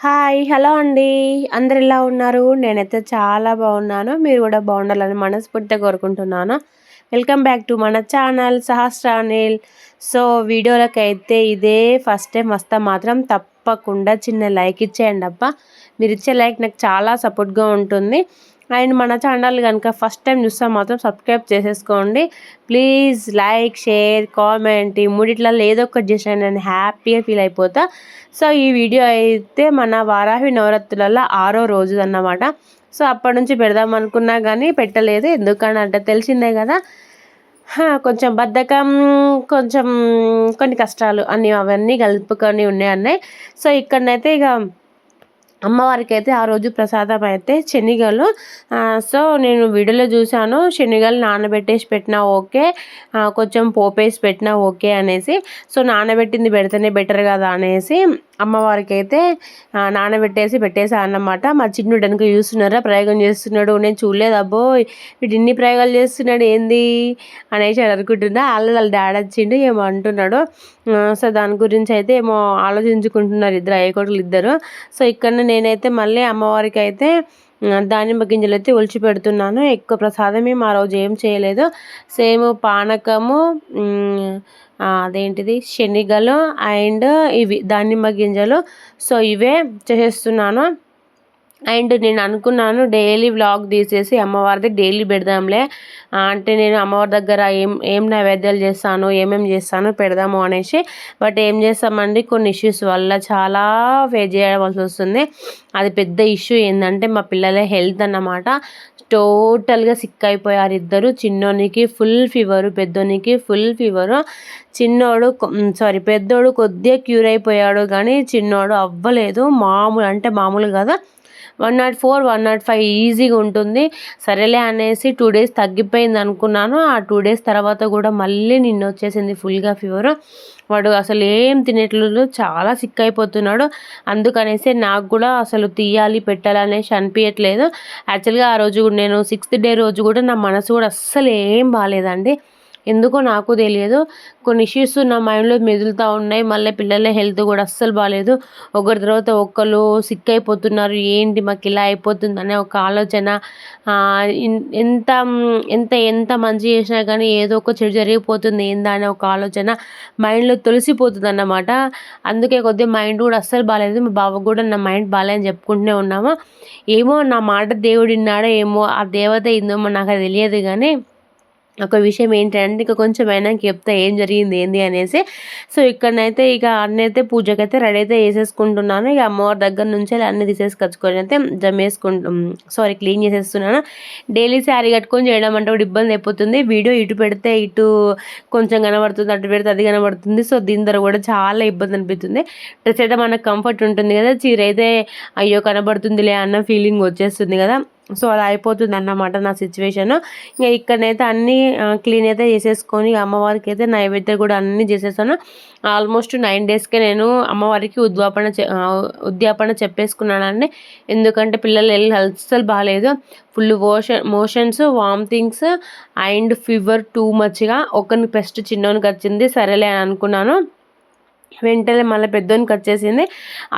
Hi! Hello అండి. అందరూ ఎలా ఉన్నారు? నేనైతే చాలా బాగున్నాను. మీరు కూడా బాగుండాలని మనస్ఫూర్తిగా కోరుకుంటున్నాను. వెల్కమ్ బ్యాక్ టు మన ఛానల్ సహస్ర అనిల్. సో, వీడియోలకైతే ఇదే ఫస్ట్ టైం వస్తా మాత్రం తప్పకుండా చిన్న లైక్ ఇచ్చేయండి అబ్బా. మీరిచ్చే లైక్ నాకు చాలా సపోర్ట్‌గా ఉంటుంది. అండ్ మన ఛానల్ కనుక ఫస్ట్ టైం చూస్తే మాత్రం సబ్స్క్రైబ్ చేసేసుకోండి. ప్లీజ్ లైక్, షేర్, కామెంట్ ఈ మూడిట్లలో ఏదో ఒకటి చేసినా నేను హ్యాపీగా ఫీల్ అయిపోతా. సో, ఈ వీడియో అయితే మన వారాహి నవరాత్రులలో 6వ రోజు అన్నమాట. సో, అప్పటి నుంచి పెడదాం అనుకున్నా కానీ పెట్టలేదు. ఎందుకనంటే తెలిసిందే కదా! కొంచెం బద్ధకం, కొంచెం కొన్ని కష్టాలు అవన్నీ కలుపుకొని ఉన్నాయి. సో, ఇక్కడనైతే ఇక అమ్మవారికైతే ఆ రోజు ప్రసాదం అయితే శనగలు. సో, నేను వీడియోలో చూశాను శనగలు నానబెట్టేసి పెట్టినా ఓకే, కొంచెం పోపేసి పెట్టినా ఓకే అనేసి. సో, నానబెట్టింది పెడితేనే బెటర్ కదా అనేసి అమ్మవారికి అయితే నానబెట్టేసి పెట్టేసా అన్నమాట. మా చిన్నుడు వెనక చూస్తున్నారా ప్రయోగం చేస్తున్నాడు. నేను చూడలేదు, అబ్బోయ్ వీడు ఇన్ని ప్రయోగాలు చేస్తున్నాడు ఏంది అనేసి అనుకుంటున్నా. వాళ్ళ డాడీ వచ్చిండు ఏమో అంటున్నాడు. సో, దాని గురించి అయితే ఏమో ఆలోచించుకుంటున్నారు ఇద్దరు అయ్యకొడుకులు ఇద్దరు. సో, ఇక్కడ నేనైతే మళ్ళీ అమ్మవారికి అయితే దానిమ్మ గింజలు అయితే ఒలిచి పెడుతున్నాను. ఎక్కువ ప్రసాదం మేము ఆ రోజు ఏం చేయలేదు. సేమ్ పానకము, అదేంటిది శనగలు అండ్ ఇవి దానిమ్మ గింజలు. సో, ఇవే చేసేస్తున్నాను. అండ్ నేను అనుకున్నాను డైలీ వ్లాగ్ తీసేసి అమ్మవారిది డైలీ పెడదాంలే. అంటే నేను అమ్మవారి దగ్గర ఏం ఏం నైవేద్యాలు చేస్తాను, ఏమేమి చేస్తాను పెడదాము అనేసి. బట్ ఏం చేస్తామండి, కొన్ని ఇష్యూస్ వల్ల చాలా ఫేస్ చేయవలసి వస్తుంది. అది పెద్ద ఇష్యూ ఏంటంటే మా పిల్లల హెల్త్ అన్నమాట. టోటల్గా సిక్ అయిపోయారు ఇద్దరు. చిన్నోనికి ఫుల్ ఫీవరు, పెద్దోనికి ఫుల్ ఫీవరు. పెద్దోడు కొద్దిగా క్యూర్ అయిపోయాడు కానీ చిన్నోడు అవ్వలేదు. మామూలు అంటే మామూలు కదా, 104, 105 ఈజీగా ఉంటుంది. సరేలే అనేసి 2 డేస్ తగ్గిపోయింది అనుకున్నాను. ఆ 2 డేస్ తర్వాత కూడా మళ్ళీ నిన్న వచ్చేసింది ఫుల్గా ఫీవర్. వాడు అసలు ఏం తినేట్లు చాలా సిక్ అయిపోతున్నాడు. అందుకనేసి నాకు కూడా అసలు తీయాలి పెట్టాలి అనేసి అనిపించట్లేదు. యాక్చువల్గా ఆ రోజు నేను 6th డే రోజు కూడా నా మనసు కూడా అస్సలు ఏం బాగాలేదండి. ఎందుకో నాకు తెలియదు, కొన్ని ఇష్యూస్ నా మైండ్లో మెదులుతూ ఉన్నాయి. మళ్ళీ పిల్లల హెల్త్ కూడా అస్సలు బాగాలేదు. ఒకరి తర్వాత ఒకరు సిక్ అయిపోతున్నారు, ఏంటి మాకు ఇలా అయిపోతుందనే ఒక ఆలోచన. ఎంత ఎంత ఎంత మంచి చేసినా కానీ ఏదో ఒక చెడు జరిగిపోతుంది ఏందా అనే ఒక ఆలోచన మైండ్లో తొలిసిపోతుంది అన్నమాట. అందుకే కొద్దిగా మైండ్ కూడా అస్సలు బాగాలేదు. మా బాబు కూడా నా మైండ్ బాగాలేదని చెప్పుకుంటూనే ఉన్నాము. ఏమో నా మాట దేవుడు విన్నాడో ఏమో, ఆ దేవత ఏందో నాకు అది తెలియదు కానీ ఒక విషయం ఏంటంటే ఇక కొంచెం అయినాక చెప్తా ఏం జరిగింది ఏంది అనేసి. సో, ఇక్కడనైతే ఇక అన్నైతే పూజకైతే రెడీ అయితే వేసేసుకుంటున్నాను. ఇక అమ్మవారి దగ్గర నుంచి అన్నీ తీసేసుకొచ్చుకొని అయితే క్లీన్ చేసేస్తున్నాను. డైలీ శారీ కట్టుకొని చేయడం అంటే కూడా ఇబ్బంది అయిపోతుంది. వీడియో ఇటు పెడితే ఇటు కొంచెం కనబడుతుంది, అటు పెడితే అది కనబడుతుంది. సో, దీని ద్వారా కూడా చాలా ఇబ్బంది అనిపిస్తుంది. డ్రెస్ అయితే మనకు కంఫర్ట్ ఉంటుంది కదా, చీర అయితే అయ్యో కనబడుతుందిలే అన్న ఫీలింగ్ వచ్చేస్తుంది కదా. సో, అలా అయిపోతుంది అన్నమాట నా సిచ్యువేషన్. ఇంకా ఇక్కడనైతే అన్నీ క్లీన్ అయితే చేసేసుకొని అమ్మవారికి అయితే నైవేద్యం కూడా అన్నీ చేసేసాను. ఆల్మోస్ట్ 9 డేస్కే నేను అమ్మవారికి ఉద్యాపన చెప్పేసుకున్నానండి. ఎందుకంటే పిల్లలు అస్సలు బాగాలేదు. Full motions, vomitings and fever too మచ్గా. ఒకరికి ఫస్ట్ చిన్నోనికి వచ్చింది, సరేలే అని అనుకున్నాను. వెంటనే మళ్ళీ పెద్దోనికి వచ్చేసింది.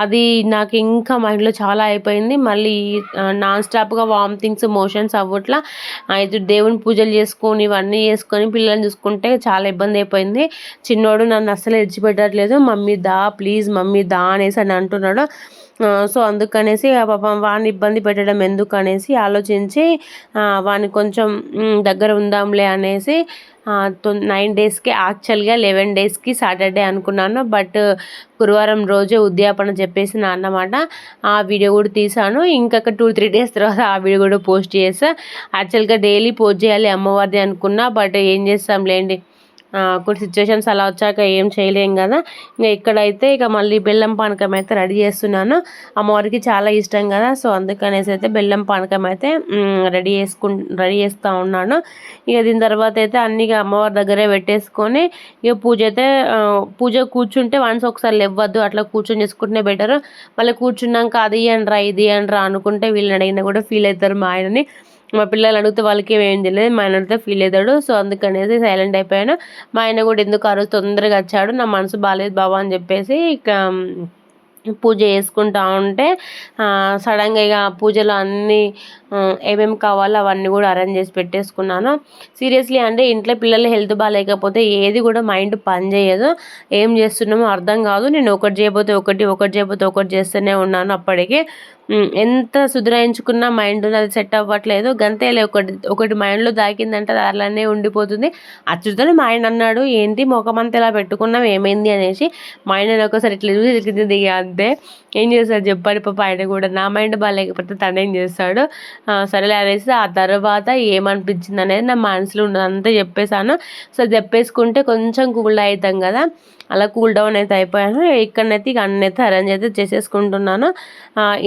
అది నాకు ఇంకా మైండ్లో చాలా అయిపోయింది. మళ్ళీ నాన్ స్టాప్గా వామిటింగ్స్, మోషన్స్ అవ్వట్లా. అయితే దేవుని పూజలు చేసుకొని ఇవన్నీ చేసుకొని పిల్లల్ని చూసుకుంటే చాలా ఇబ్బంది అయిపోయింది. చిన్నోడు నన్ను అస్సలు విడిచిపెట్టట్లేదు. మమ్మీ దా ప్లీజ్ మమ్మీ దా అనేసి అని అంటున్నాడు. సో, అందుకనేసి పాపం వాడిని ఇబ్బంది పెట్టడం ఎందుకు అనేసి ఆలోచించి వాడిని కొంచెం దగ్గర ఉందాంలే అనేసి 9 డేస్కి యాక్చువల్గా 11 డేస్కి సాటర్డే అనుకున్నాను. బట్ గురువారం రోజే ఉద్యాపన చెప్పేసిన అన్నమాట. ఆ వీడియో కూడా తీసాను. ఇంకొక 2-3 డేస్ తర్వాత ఆ వీడియో కూడా పోస్ట్ చేసా. యాక్చువల్గా డైలీ పోస్ట్ చేయాలి అమ్మవారిది అనుకున్నా. బట్ ఏం చేస్తాం లేండి, కొన్ని సిచ్యువేషన్స్ అలా వచ్చాక ఏం చేయలేం కదా. ఇంకా ఇక్కడైతే ఇక మళ్ళీ బెల్లం పానకం అయితే రెడీ చేస్తున్నాను. అమ్మవారికి చాలా ఇష్టం కదా. సో, అందుకనేసి అయితే బెల్లం పానకం అయితే రెడీ చేస్తూ ఉన్నాను. ఇక దీని తర్వాత అయితే అన్ని అమ్మవారి దగ్గరే పెట్టేసుకొని ఇక పూజ కూర్చుంటే వన్స్ ఒకసారి లేవద్దు, అట్లా కూర్చొని చేసుకుంటేనే బెటర్. మళ్ళీ కూర్చున్నాక అది అండ్రా ఇది అండ్రా అనుకుంటే వీళ్ళని అడిగినా కూడా ఫీల్ అవుతారు మా ఆయనని. మా పిల్లలు అడిగితే వాళ్ళకి ఏం తెలియదు, మా ఆయన అడిగితే ఫీల్ అవుతాడు. సో, అందుకనేసి సైలెంట్ అయిపోయాను. మా ఆయన కూడా ఎందుకు ఆ రోజు తొందరగా వచ్చాడు, నా మనసు బాగాలేదు బాబా అని చెప్పేసి ఇక పూజ చేసుకుంటా ఉంటే సడన్గా ఇక పూజలో అన్నీ ఏమేమి కావాలో అవన్నీ కూడా అరేంజ్ చేసి పెట్టేసుకున్నాను. సీరియస్లీ అంటే ఇంట్లో పిల్లలు హెల్త్ బాగాలేకపోతే ఏది కూడా మైండ్ పని చేయదు, ఏం చేస్తున్నామో అర్థం కాదు. నేను ఒకటి చేయబోతే ఒకటి, ఒకటి చేయబోతే ఒకటి చేస్తూనే ఉన్నాను. అప్పటికి ఎంత సుధరాయించుకున్నా మైండ్ అది సెట్ అవ్వట్లేదు. గంతేలే, ఒకటి ఒకటి మైండ్లో దాకిందంటే అది అలానే ఉండిపోతుంది. అచ్చుతోనే మా ఆయన అన్నాడు, ఏంటి ముఖమంతా ఇలా పెట్టుకున్నావు ఏమైంది అనేసి. మా ఆయన ఒకసారి ఇట్లా చూసి ఇట్లా దిగా అంతే. ఏం చేస్తాడు చెప్పాడు పాప, ఆయన కూడా నా మైండ్ బాగాలేకపోతే తనేం చేస్తాడు. సరేలే అనేసి ఆ తర్వాత ఏమనిపించింది అనేది నా మనసులో ఉన్నదంతా చెప్పేశాను. సో చెప్పేసుకుంటే కొంచెం కూల్ అవుతాం కదా, అలా కూల్ డౌన్ అయితే అయిపోయాను. ఇక్కడనైతే ఇక అన్నైతే అరేంజ్ అయితే చేసేసుకుంటున్నాను.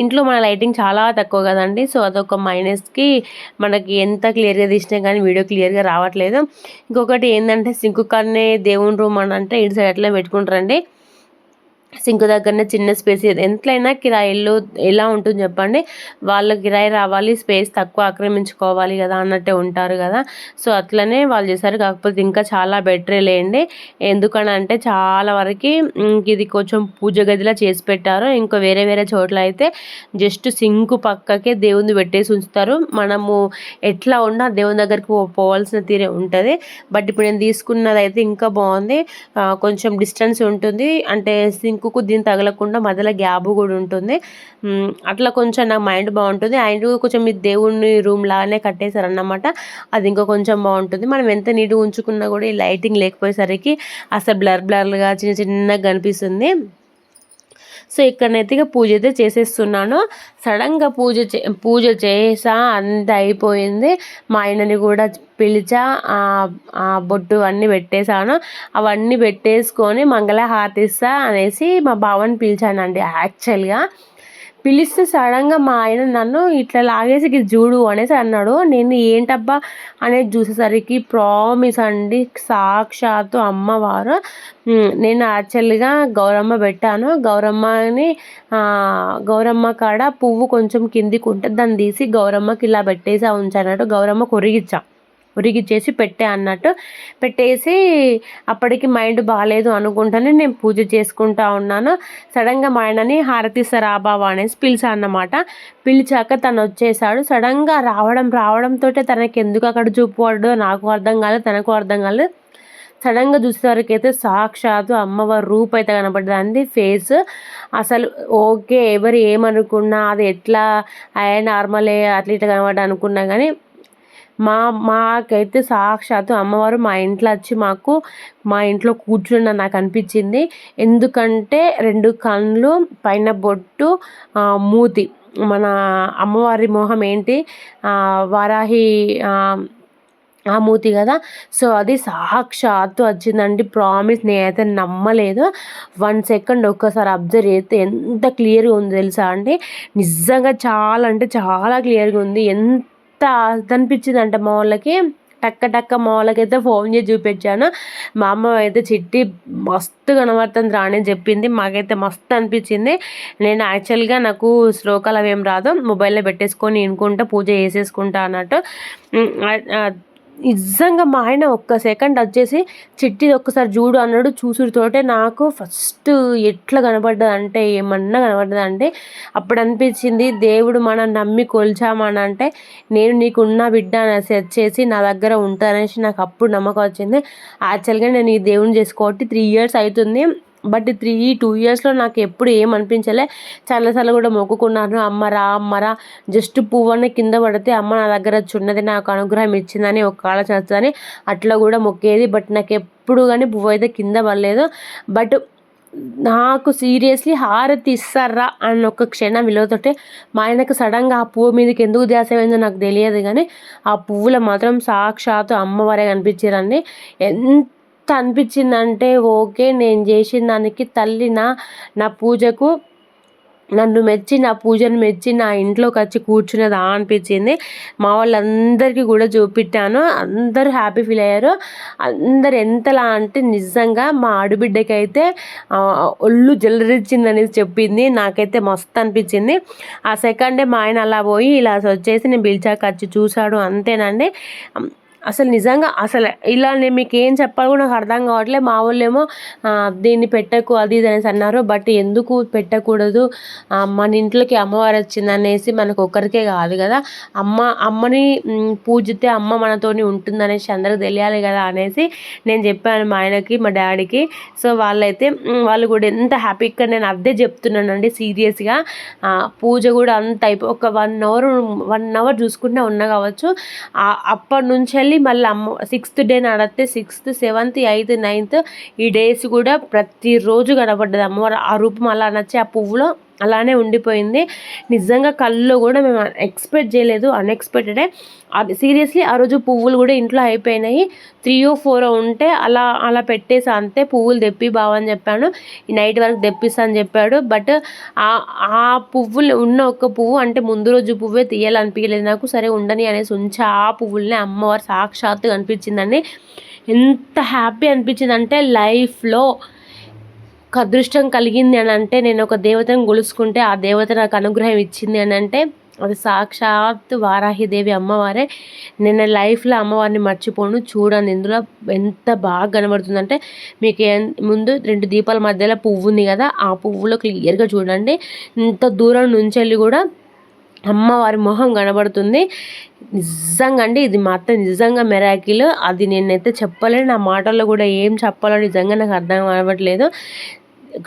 ఇంట్లో మన లైటింగ్ చాలా తక్కువ కదండి, సో అదొక మైనస్కి. మనకి ఎంత క్లియర్గా తీసినా కానీ వీడియో క్లియర్గా రావట్లేదు. ఇంకొకటి ఏంటంటే సింకు కాడనే దేవుని రూమ్ అని అంటే ఇటు సైడ్ అట్లా పెట్టుకుంటారండి. సింక్ దగ్గరనే చిన్న స్పేస్, ఎంతైనా కిరాయిలు ఎలా ఉంటుంది చెప్పండి. వాళ్ళ కిరాయి రావాలి, స్పేస్ తక్కువ ఆక్రమించుకోవాలి కదా అన్నట్టే ఉంటారు కదా. సో అట్లనే వాళ్ళు చేశారు. కాకపోతే ఇంకా చాలా బెటరే లేండి. ఎందుకని అంటే చాలా వరకు ఇది కొంచెం పూజ గదిలా చేసి పెట్టారు. ఇంకా వేరే వేరే చోట్ల అయితే జస్ట్ సింక్ పక్కకే దేవుని పెట్టేసి ఉంచుతారు. మనము ఎట్లా ఉన్నా దేవుని దగ్గరికి పోవాల్సిన తీరే ఉంటుంది. బట్ ఇప్పుడు నేను తీసుకున్నది అయితే ఇంకా బాగుంది. కొంచెం డిస్టెన్స్ ఉంటుంది, అంటే సింకుకు దీన్ని తగలకుండా మధ్యలో గ్యాప్ కూడా ఉంటుంది. అట్లా కొంచెం నాకు మైండ్ బాగుంటుంది. అండ్ కొంచెం మీ దేవుని రూమ్ లాగానే కట్టేశారన్నమాట. అది ఇంకా కొంచెం బాగుంటుంది. మనం ఎంత నీట్గా ఉంచుకున్నా కూడా ఈ లైటింగ్ లేకపోయేసరికి అసలు బ్లర్గా చిన్న చిన్నగా కనిపిస్తుంది. సో ఇక్కడనైతే ఇక పూజ అయితే చేసేస్తున్నాను. సడన్గా పూజ చేసా, అంత అయిపోయింది. మా ఆయనని కూడా పిలిచా, బొట్టు అన్నీ పెట్టేశాను. అవన్నీ పెట్టేసుకొని మంగళహారతి ఇస్తా అనేసి మా బావని పిలిచానండి. యాక్చువల్గా పిలిస్తే సడన్గా మా ఆయన నన్ను ఇట్లా లాగేసి ఇది చూడు అనేసి అన్నాడు. నేను ఏంటబ్బా అనేది చూసేసరికి ప్రామిస్ అండి, సాక్షాత్తు అమ్మవారు. నేను యాక్చువల్గా గౌరమ్మ పెట్టాను. గౌరమ్మ కాడ పువ్వు కొంచెం కిందికి ఉంటే దాన్ని తీసి గౌరమ్మకి ఇలా పెట్టేసి ఉంచానట్టు గౌరమ్మకు ఉరిగిచ్చేసి పెట్టేసి అప్పటికి మైండ్ బాగాలేదు అనుకుంటానే నేను పూజ చేసుకుంటా ఉన్నాను. సడన్గా మా ఆయనని హారతిస్తారా బావా అనేసి పిలిచా అన్నమాట. పిలిచాక తను వచ్చేసాడు. సడన్గా రావడంతో తనకి ఎందుకు అక్కడ చూపడో నాకు అర్థం కాలేదు, తనకు అర్థం కాలేదు. సడన్గా చూసేసరికి అయితే సాక్షాత్తు అమ్మవారి రూపు అయితే కనపడ్డదండి, ఫేస్. అసలు ఓకే, ఎవరు ఏమనుకున్నా అది ఎట్లా నార్మలే అట్లా ఇట్లా కనపడ్డా అనుకున్నా కానీ మాకైతే సాక్షాత్తు అమ్మవారు మా ఇంట్లో వచ్చి మా ఇంట్లో కూర్చున్న నాకు అనిపించింది. ఎందుకంటే 2 కళ్ళు, పైన బొట్టు, మూతి. మన అమ్మవారి మొహం ఏంటి, వారాహి ఆ మూతి కదా. సో అది సాక్షాత్తు వచ్చిందండి, ప్రామిస్. నేనైతే నమ్మలేదు. 1 సెకండ్ ఒక్కసారి అబ్జర్వ్ చేస్తే ఎంత క్లియర్గా ఉంది తెలుసా అండి. నిజంగా చాలా అంటే చాలా క్లియర్గా ఉంది. ఎంత అనిపించింది అంటే మా వాళ్ళకి టక్క మా వాళ్ళకైతే ఫోన్ చేసి చూపించాను. మా అమ్మ అయితే చిట్టి మస్తు కనబడుతుంది రాని చెప్పింది. మాకైతే మస్తు అనిపించింది. నేను యాక్చువల్గా నాకు శ్లోకాలు అవేం రాదు, మొబైల్లో పెట్టేసుకొని వినుకుంటా పూజ చేసేసుకుంటా అన్నట్టు. నిజంగా మా ఆయన ఒక్క సెకండ్ వచ్చేసి చిట్టిది ఒక్కసారి చూడు అన్నాడు. చూసుడుతోటే నాకు ఫస్ట్ ఎట్లా కనపడ్డదంటే, ఏమన్నా కనపడ్డదంటే అప్పుడు అనిపించింది, దేవుడు మనం నమ్మి కొల్చామని నేను నీకున్న బిడ్డ సెట్ చేసి నా దగ్గర ఉంటాననేసి నాకు అప్పుడు నమ్మకం వచ్చింది. యాక్చువల్గా నేను ఈ దేవుని చేసుకోబట్టి 3 years అవుతుంది. బట్ 2 yearsలో నాకు ఎప్పుడు ఏమనిపించలే. చాలాసార్లు కూడా మొక్కుకున్నాను, అమ్మరా జస్ట్ పువ్వన్న కింద పడితే అమ్మ నా దగ్గర ఉన్నది, నాకు అనుగ్రహం ఇచ్చిందని ఒక ఆలోచన వస్తుందని అట్లా కూడా మొక్కేది. బట్ నాకు ఎప్పుడు కానీ పువ్వు అయితే కింద పడలేదు. బట్ నాకు సీరియస్లీ హారతి ఇస్తారా అన్న ఒక క్షణం విలువతోటే మా ఆయనకు సడన్గా ఆ పువ్వు మీదకి ఎందుకు ధ్యాస అయిందో నాకు తెలియదు, కానీ ఆ పువ్వులో మాత్రం సాక్షాత్తు అమ్మవారే కనిపించారండి. ఎంత అనిపించిందంటే, ఓకే నేను చేసిన దానికి తల్లి నా పూజకు నన్ను మెచ్చి, నా పూజను మెచ్చి నా ఇంట్లోకి వచ్చి కూర్చున్నదా అనిపించింది. మా వాళ్ళందరికీ కూడా చూపెట్టాను, అందరూ హ్యాపీ ఫీల్ అయ్యారు. అందరు ఎంతలా అంటే నిజంగా మా ఆడబిడ్డకి అయితే ఒళ్ళు జలరించిందని చెప్పింది. నాకైతే మస్తు అనిపించింది. ఆ సెకండే మా ఆయన అలా పోయి ఇలా వచ్చేసి నేను పిలిచాక వచ్చి చూశాడు, అంతేనండి. అసలు నిజంగా అసలు ఇలా నేను మీకు ఏం చెప్పాలో కూడా నాకు అర్థం కావట్లేదు. మా వాళ్ళేమో దీన్ని పెట్టకు అది ఇది అనేసి అన్నారు. బట్ ఎందుకు పెట్టకూడదు, మన ఇంట్లోకి అమ్మవారు వచ్చిందనేసి మనకు ఒక్కరికే కాదు కదా, అమ్మని పూజితే అమ్మ మనతోని ఉంటుందనేసి అందరికి తెలియాలి కదా అనేసి నేను చెప్పాను మా ఆయనకి మా డాడీకి. సో వాళ్ళు కూడా ఎంత హ్యాపీగా, నేను అదే చెప్తున్నానండి సీరియస్గా. పూజ కూడా అంత ఒక 1 అవర్ చూసుకుంటే ఉన్నా కావచ్చు. అప్పటి నుంచి వెళ్ళి మళ్ళీ 6th day నడితే 6th 7th 8th 9th ఈ డేస్ కూడా ప్రతిరోజు కనపడ్డది అమ్మవారు. ఆ రూపం అలా నచ్చి ఆ పువ్వులో అలానే ఉండిపోయింది. నిజంగా కళ్ళు కూడా మేము ఎక్స్పెక్ట్ చేయలేదు, అన్ఎక్స్పెక్టెడే. అది సీరియస్లీ ఆ రోజు పువ్వులు కూడా ఇంట్లో అయిపోయినాయి. 3 or 4 ఉంటే అలా పెట్టేసి అంతే. పువ్వులు తెప్పి బావని చెప్పాను, ఈ నైట్ వరకు తెప్పిస్తా అని చెప్పాడు. బట్ ఆ పువ్వులు ఉన్న ఒక్క పువ్వు అంటే ముందు రోజు పువ్వే తీయాలనిపించలేదు నాకు. సరే ఉండని అనేసి ఉంచి ఆ పువ్వుల్ని అమ్మవారు సాక్షాత్తు కనిపించిందండి. ఎంత హ్యాపీ అనిపించింది అంటే లైఫ్లో ఒక అదృష్టం కలిగింది అని అంటే, నేను ఒక దేవతను గొలుసుకుంటే ఆ దేవత నాకు అనుగ్రహం ఇచ్చింది అని అంటే అది సాక్షాత్ వారాహిదేవి అమ్మవారే. నేను లైఫ్లో అమ్మవారిని మర్చిపోను. చూడండి ఇందులో ఎంత బాగా కనబడుతుందంటే, మీకు ముందు 2 దీపాల మధ్యలో పువ్వు ఉంది కదా, ఆ పువ్వులో క్లియర్గా చూడండి. ఇంత దూరం నుంచి వెళ్ళి కూడా అమ్మవారి మొహం కనబడుతుంది. నిజంగా అండి ఇది మాత్రం నిజంగా మెరాకిల్. అది నేనైతే చెప్పలేను, నా మాటల్లో కూడా ఏం చెప్పాలో నిజంగా నాకు అర్థం అవ్వట్లేదు.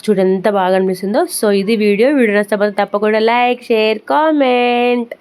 చూడండి ఎంత బాగా అనిపిస్తుందో. సో ఇది వీడియో నచ్చితే తప్పకుండా లైక్, షేర్, కామెంట్.